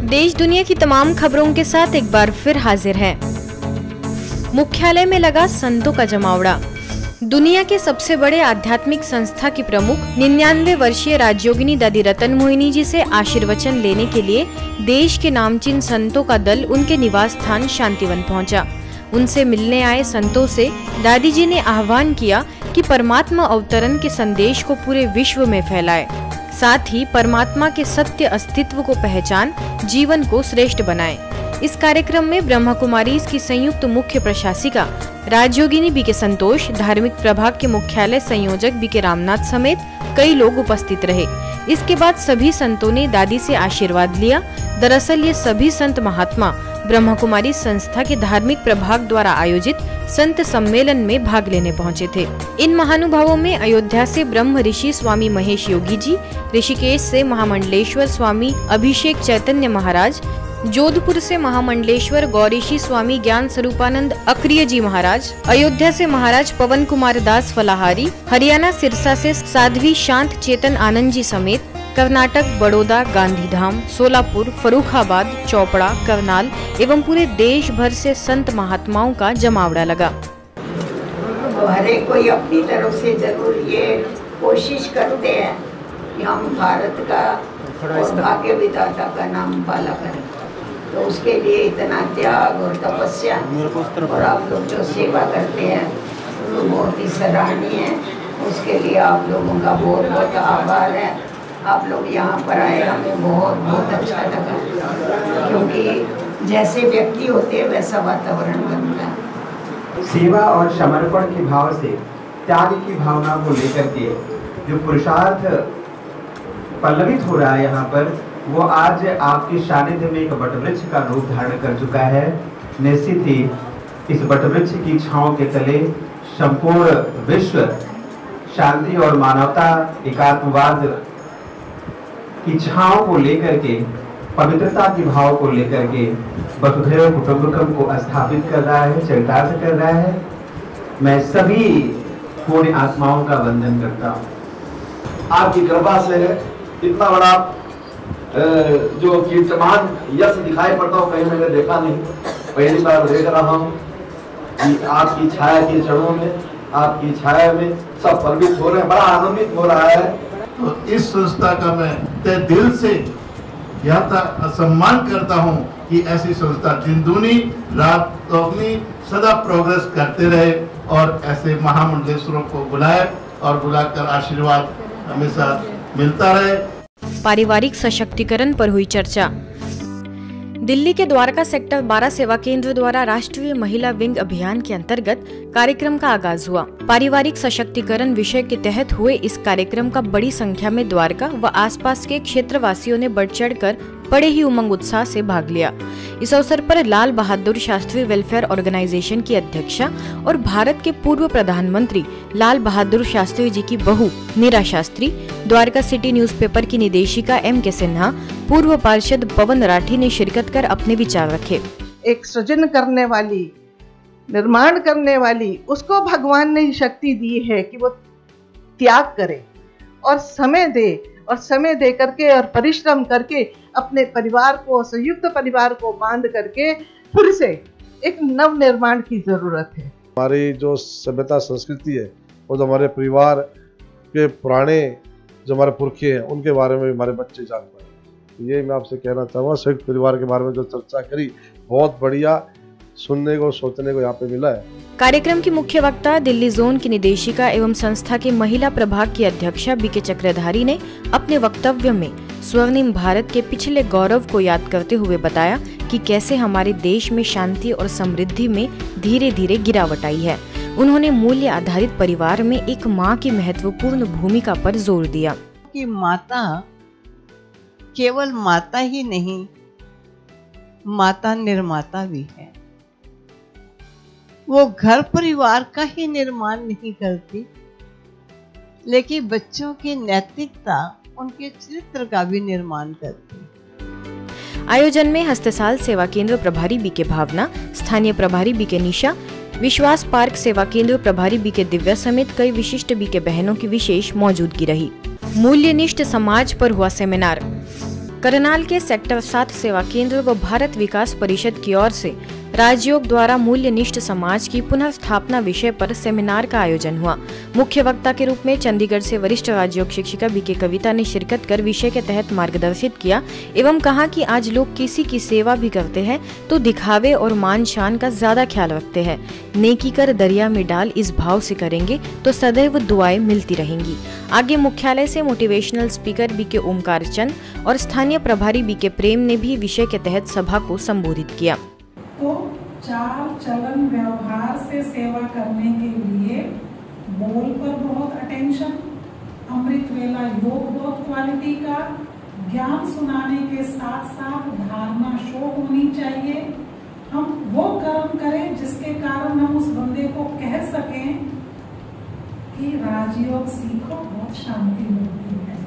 देश दुनिया की तमाम खबरों के साथ एक बार फिर हाजिर है। मुख्यालय में लगा संतों का जमावड़ा। दुनिया के सबसे बड़े आध्यात्मिक संस्था की प्रमुख 99 वर्षीय राजयोगिनी दादी रतन मोहिनी जी से आशीर्वचन लेने के लिए देश के नामचीन संतों का दल उनके निवास स्थान शांतिवन पहुंचा। उनसे मिलने आए संतों से दादी जी ने आह्वान किया कि परमात्मा अवतरण के संदेश को पूरे विश्व में फैलाए, साथ ही परमात्मा के सत्य अस्तित्व को पहचान जीवन को श्रेष्ठ बनाए। इस कार्यक्रम में ब्रह्मा कुमारीज की संयुक्त मुख्य प्रशासिका राजयोगिनी बी के संतोष, धार्मिक प्रभाग के मुख्यालय संयोजक बी के रामनाथ समेत कई लोग उपस्थित रहे। इसके बाद सभी संतों ने दादी से आशीर्वाद लिया। दरअसल ये सभी संत महात्मा ब्रह्मा कुमारी संस्था के धार्मिक प्रभाग द्वारा आयोजित संत सम्मेलन में भाग लेने पहुंचे थे। इन महानुभावों में अयोध्या से ब्रह्म ऋषि स्वामी महेश योगी जी, ऋषिकेश से महामंडलेश्वर स्वामी अभिषेक चैतन्य महाराज, जोधपुर से महामंडलेश्वर गौरीशी स्वामी ज्ञान स्वरूपानंद अक्रिय जी महाराज, अयोध्या से महाराज पवन कुमार दास फलाहारी, हरियाणा सिरसा से साध्वी शांत चेतन आनंद जी समेत कर्नाटक, बड़ौदा, गांधीधाम, सोलापुर, फर्रुखाबाद, चोपड़ा, करनाल एवं पूरे देश भर से संत महात्माओं का जमावड़ा लगा। तो हर एक कोई अपनी तरफ से जरूर ये कोशिश करते हैं कि हम भारत का और भाग्य विधाता का नाम पाला करें, तो उसके लिए इतना त्याग और तपस्या और आप लोग जो सेवा करते हैं तो बहुत ही सराहनीय है। उसके लिए आप लोगों का बहुत बहुत आभार है। आप लोग यहाँ पर आए, हमें बहुत बहुत अच्छा लगा, क्योंकि जैसे व्यक्ति होते हैं वैसा वातावरण बनता है। सेवा और समर्पण के भाव से त्याग की भावना को लेकर के जो पुरुषार्थ पल्लवित हो रहा है यहाँ पर, वो आज आपके सानिध्य में एक वटवृक्ष का रूप धारण कर चुका है। निश्चित ही इस वटवृक्ष की छांव के तले संपूर्ण विश्व शांति और मानवता, एकात्मवाद की छांव को लेकर के, पवित्रता की भाव को लेकर के वसुधैव कुटुंबकम को स्थापित कर रहा है, चरितार्थ कर रहा है। मैं सभी पूर्ण आत्माओं का वंदन करता हूँ। आपकी कृपा से इतना बड़ा जो कीर्तमान यश दिखाई पड़ता हूँ, कहीं मैंने देखा नहीं, पहली बार देख रहा हूँ कि आपकी छाया के चरणों में, आपकी छाया में सब पल्लवित हो रहे हैं, बड़ा आनंदित हो रहा है। तो इस संस्था का मैं तहे दिल से यहाँ तक सम्मान करता हूँ कि ऐसी संस्था दिन दूनी रात दोगुनी सदा प्रोग्रेस करते रहे और ऐसे महामंडलेश्वरों को बुलाए और बुलाकर आशीर्वाद हमेशा मिलता रहे। पारिवारिक सशक्तिकरण पर हुई चर्चा। दिल्ली के द्वारका सेक्टर 12 सेवा केंद्र द्वारा राष्ट्रीय महिला विंग अभियान के अंतर्गत कार्यक्रम का आगाज हुआ। पारिवारिक सशक्तिकरण विषय के तहत हुए इस कार्यक्रम का बड़ी संख्या में द्वारका व आसपास के क्षेत्रवासियों ने बढ़ चढ़कर बड़े ही उमंग उत्साह से भाग लिया। इस अवसर पर लाल बहादुर शास्त्री वेलफेयर ऑर्गेनाइजेशन की अध्यक्षा और भारत के पूर्व प्रधानमंत्री लाल बहादुर शास्त्री जी की बहू नीरा शास्त्री, द्वारका सिटी न्यूज़पेपर की निदेशिका M.K. सिन्हा, पूर्व पार्षद पवन राठी ने शिरकत कर अपने विचार रखे। एक सृजन करने वाली, निर्माण करने वाली, उसको भगवान ने शक्ति दी है कि वो त्याग करे और समय दे, और समय दे करके और परिश्रम करके अपने परिवार को, संयुक्त परिवार को बांध करके फिर से एक नव निर्माण की जरूरत है। हमारी जो सभ्यता संस्कृति है और जो हमारे परिवार के पुराने जो हमारे पुरखे हैं उनके बारे में हमारे बच्चे जान पाए। ये मैं आपसे कहना चाहूँगा, संयुक्त परिवार के बारे में जो चर्चा करी बहुत बढ़िया सुनने को, सोचने को यहाँ पे मिला है। कार्यक्रम की मुख्य वक्ता दिल्ली जोन की निदेशिका एवं संस्था के महिला प्रभाग की अध्यक्षा B.K. चक्रधारी ने अपने वक्तव्य में स्वर्णिम भारत के पिछले गौरव को याद करते हुए बताया कि कैसे हमारे देश में शांति और समृद्धि में धीरे धीरे गिरावट आई है। उन्होंने मूल्य आधारित परिवार में एक माँ की महत्वपूर्ण भूमिका पर जोर दिया कि माता केवल माता ही नहीं, माता निर्माता भी है। वो घर परिवार का ही निर्माण नहीं करती, लेकिन बच्चों की नैतिकता, उनके चरित्र का भी निर्माण करती। आयोजन में हस्तसाल सेवा केंद्र प्रभारी B.K. भावना, स्थानीय प्रभारी B.K. निशा, विश्वास पार्क सेवा केंद्र प्रभारी B.K. दिव्या समेत कई विशिष्ट B.K. बहनों की विशेष मौजूदगी रही। मूल्यनिष्ठ समाज पर हुआ सेमिनार। करनाल के सेक्टर 7 सेवा केंद्र व भारत विकास परिषद की ओर से राजयोग द्वारा मूल्यनिष्ठ समाज की पुनर्स्थापना विषय पर सेमिनार का आयोजन हुआ। मुख्य वक्ता के रूप में चंडीगढ़ से वरिष्ठ राजयोग शिक्षिका बीके कविता ने शिरकत कर विषय के तहत मार्गदर्शित किया एवं कहा कि आज लोग किसी की सेवा भी करते हैं तो दिखावे और मान शान का ज्यादा ख्याल रखते हैं। नेकी कर दरिया में डाल इस भाव से करेंगे तो सदैव दुआएं मिलती रहेंगी। आगे मुख्यालय से मोटिवेशनल स्पीकर बीके ओमकार चंद और स्थानीय प्रभारी बीके प्रेम ने भी विषय के तहत सभा को संबोधित किया। तो चाल चलन व्यवहार से सेवा करने के लिए बोल पर बहुत अटेंशन, अमृत वेला योग बहुत क्वालिटी का, ज्ञान सुनाने के साथ साथ धारणा शो होनी चाहिए। हम वो कर्म करें जिसके कारण हम उस बंदे को कह सकें कि राजयोग सीखो, बहुत शांति मिलती है।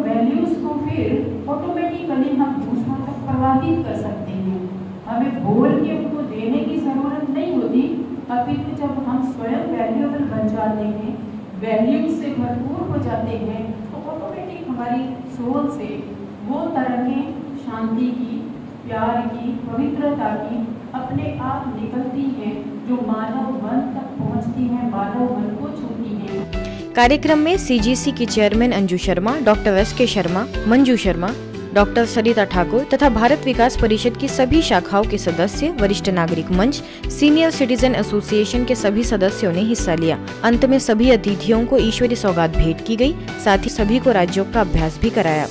वैल्यूज को फिर ऑटोमेटिकली हम दूसरों तक प्रवाहित कर सकते हैं। हमें बोल के उनको देने की जरूरत नहीं होती, अपितु जब हम स्वयं वैल्यूएबल बन जाते हैं, वैल्यूज से भरपूर हो जाते हैं, तो ऑटोमेटिक हमारी सोल से वो तरंगें शांति की, प्यार की, पवित्रता की अपने आप निकलती हैं, जो मानव मन तक पहुंचती हैं, मानव मन को छूती हैं। कार्यक्रम में सीजीसी की chairman Anju Sharma, doctor S K. Sharma, Manju Sharma, doctor Sarita Thakur तथा भारत विकास परिषद की सभी शाखाओं के सदस्य, वरिष्ठ नागरिक मंच, सीनियर सिटीजन एसोसिएशन के सभी सदस्यों ने हिस्सा लिया। अंत में सभी अतिथियों को ईश्वरी सौगात भेंट की गई, साथ ही सभी को राजयोग का अभ्यास भी कराया।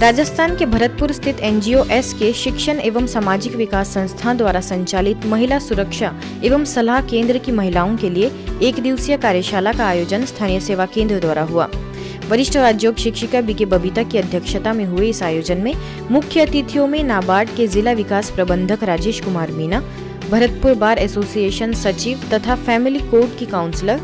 राजस्थान के भरतपुर स्थित एनजीओ एस.के. शिक्षण एवं सामाजिक विकास संस्थान द्वारा संचालित महिला सुरक्षा एवं सलाह केंद्र की महिलाओं के लिए 1 दिवसीय कार्यशाला का आयोजन स्थानीय सेवा केंद्र द्वारा हुआ। वरिष्ठ राजयोग शिक्षिका बीके बबीता की अध्यक्षता में हुए इस आयोजन में मुख्य अतिथियों में नाबार्ड के जिला विकास प्रबंधक राजेश कुमार मीना, भरतपुर बार एसोसिएशन सचिव तथा फैमिली कोर्ट की काउंसलर,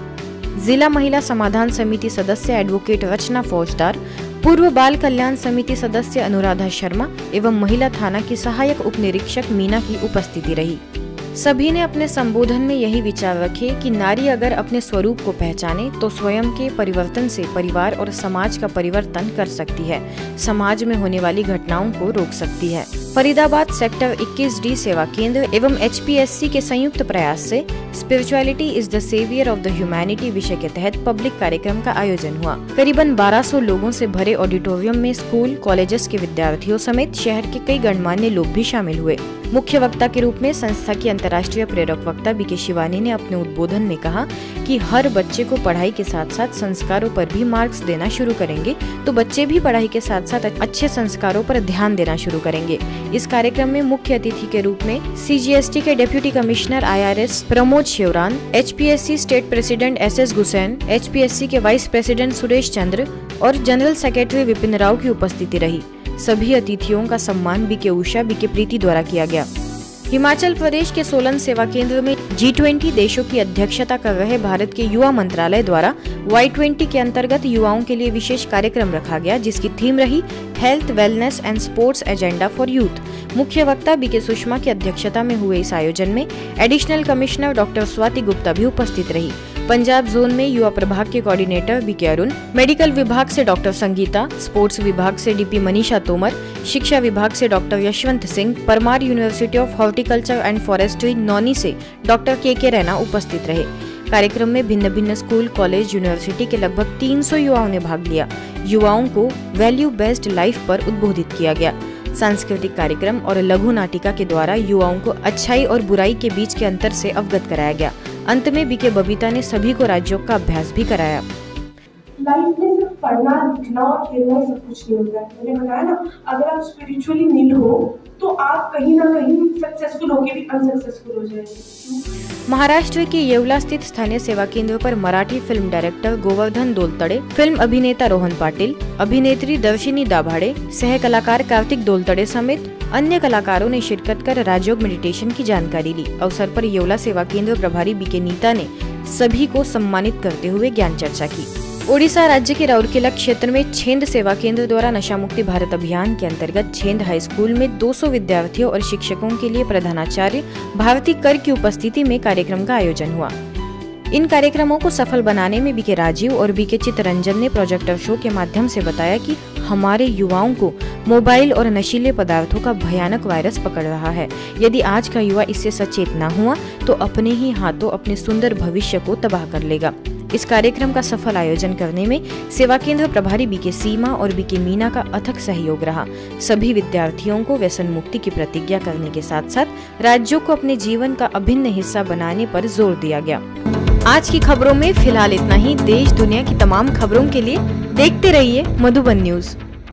जिला महिला समाधान समिति सदस्य एडवोकेट रचना फौजदार, पूर्व बाल कल्याण समिति सदस्य अनुराधा शर्मा एवं महिला थाना की सहायक उप निरीक्षक मीना की उपस्थिति रही। सभी ने अपने संबोधन में यही विचार रखे कि नारी अगर अपने स्वरूप को पहचाने तो स्वयं के परिवर्तन से परिवार और समाज का परिवर्तन कर सकती है, समाज में होने वाली घटनाओं को रोक सकती है। फरीदाबाद सेक्टर 21D सेवा केंद्र एवं HPSC के संयुक्त प्रयास से spirituality is the saviour of the humanity विषय के तहत पब्लिक कार्यक्रम का आयोजन हुआ। करीबन 1200 लोगों से भरे ऑडिटोरियम में स्कूल, कॉलेजेस के विद्यार्थियों समेत शहर के कई गणमान्य लोग भी शामिल हुए। मुख्य वक्ता के रूप में संस्था की अंतर्राष्ट्रीय प्रेरक वक्ता बीके शिवानी ने अपने उद्बोधन में कहा कि हर बच्चे को पढ़ाई के साथ साथ संस्कारों पर भी मार्क्स देना शुरू करेंगे तो बच्चे भी पढ़ाई के साथ साथ अच्छे संस्कारों पर ध्यान देना शुरू करेंगे। इस कार्यक्रम में मुख्य अतिथि के रूप में CGST के deputy commissioner IRS Pramod Shivran, HPSC state president SS Gusain, HPSC के वाइस प्रेसिडेंट सुरेश चंद्र और जनरल सेक्रेटरी विपिन राव की उपस्थिति रही। सभी अतिथियों का सम्मान बीके उषा, बीके प्रीति द्वारा किया गया। हिमाचल प्रदेश के सोलन सेवा केंद्र में G20 देशों की अध्यक्षता कर रहे भारत के युवा मंत्रालय द्वारा Y20 के अंतर्गत युवाओं के लिए विशेष कार्यक्रम रखा गया, जिसकी थीम रही health, wellness and sports agenda for youth. मुख्य वक्ता बीके सुषमा की अध्यक्षता में हुए इस आयोजन में additional commissioner doctor Swati Gupta भी उपस्थित रही। पंजाब जोन में युवा प्रभाग के कोऑर्डिनेटर बीके अरुण, मेडिकल विभाग से डॉक्टर संगीता, स्पोर्ट्स विभाग से DP मनीषा तोमर, शिक्षा विभाग से doctor Yashwant Singh, Parmar university of horticulture and forestry नौनी से डॉक्टर के रैना उपस्थित रहे। कार्यक्रम में भिन्न भिन्न स्कूल, कॉलेज, यूनिवर्सिटी के लगभग 300 युवाओं ने भाग लिया। युवाओं को वैल्यू बेस्ड लाइफ पर उद्बोधित किया गया। सांस्कृतिक कार्यक्रम और लघु नाटिका के द्वारा युवाओं को अच्छाई और बुराई के बीच के अंतर से अवगत कराया गया। अंत में बीके बबीता ने सभी को राजयोग का अभ्यास भी कराया। लाइफ में सिर्फ पढ़ना, लिखना और खेलना सब कुछ नहीं होता है। मैंने बताया ना, अगर आप स्पिरिचुअली नील हो तो आप कहीं ना कहीं सक्सेसफुल होके भी अनसक्सेसफुल हो जाएंगे। महाराष्ट्र के येवला स्थित स्थानीय सेवा केंद्र पर Marathi film director Govardhan Doltade, film अभिनेता रोहन पाटिल, अभिनेत्री दर्शिनी दाभाडे, सह कलाकार कार्तिक दोलतड़े समेत अन्य कलाकारों ने शिरकत कर राजयोग मेडिटेशन की जानकारी ली। अवसर पर येवला सेवा केंद्र प्रभारी बीके नीता ने सभी को सम्मानित करते हुए ज्ञान चर्चा की। ओडिशा राज्य के राउरकेला क्षेत्र में छेंद सेवा केंद्र द्वारा नशा मुक्ति भारत अभियान के अंतर्गत छेंद हाई स्कूल में 200 विद्यार्थियों और शिक्षकों के लिए प्रधानाचार्य भारती कर की उपस्थिति में कार्यक्रम का आयोजन हुआ। इन कार्यक्रमों को सफल बनाने में बीके राजीव और बीके चित्तरंजन ने प्रोजेक्टर शो के माध्यम से बताया कि हमारे युवाओं को मोबाइल और नशीले पदार्थों का भयानक वायरस पकड़ रहा है। यदि आज का युवा इससे सचेत न हुआ तो अपने ही हाथों अपने सुंदर भविष्य को तबाह कर लेगा। इस कार्यक्रम का सफल आयोजन करने में सेवा केंद्र प्रभारी बीके सीमा और बीके मीना का अथक सहयोग रहा। सभी विद्यार्थियों को व्यसन मुक्ति की प्रतिज्ञा करने के साथ साथ राज्यों को अपने जीवन का अभिन्न हिस्सा बनाने पर जोर दिया गया। आज की खबरों में फिलहाल इतना ही। देश दुनिया की तमाम खबरों के लिए देखते रहिए मधुबन न्यूज।